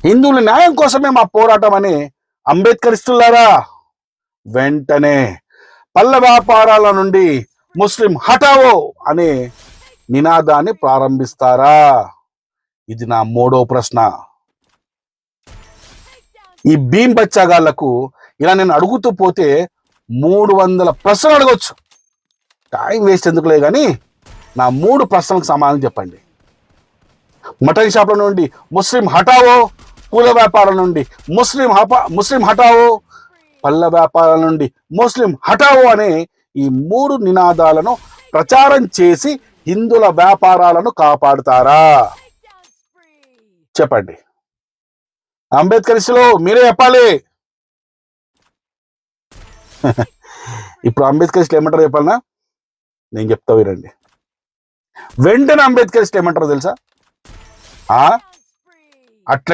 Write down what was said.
హిందువుల న్యాయం కోసమే మా పోరాటం అని అంబేద్కరిస్తున్నారా? వెంటనే పళ్ళ వ్యాపారాల నుండి ముస్లిం హటావో అనే నినాదాన్ని ప్రారంభిస్తారా? ఇది నా మూడో ప్రశ్న. ఈ భీమ్ బచ్చాగాళ్లకు ఇలా నేను అడుగుతూ పోతే 300 ప్రశ్నలు అడగొచ్చు. టైం వేస్ట్ ఎందుకులే కానీ నా 3 ప్రశ్నలకు సమాధానం చెప్పండి. మటన్ షాప్ల నుండి ముస్లిం హటావో, పూల వ్యాపారాల నుండి ముస్లిం హటావో, పళ్ళ వ్యాపారాల నుండి ముస్లిం హటావో అనే ఈ 3 నినాదాలను ప్రచారం చేసి హిందువుల వ్యాపారాలను కాపాడుతారా? చెప్పండి. అంబేద్కరిస్టులు మీరే చెప్పాలి. ఇప్పుడు అంబేద్కరిస్టులు ఏమంటారో చెప్పాలనా? నేను చెప్తా వినండి. వెంటనే అంబేద్కరిస్టులు ఏమంటారో తెలుసా? అట్లా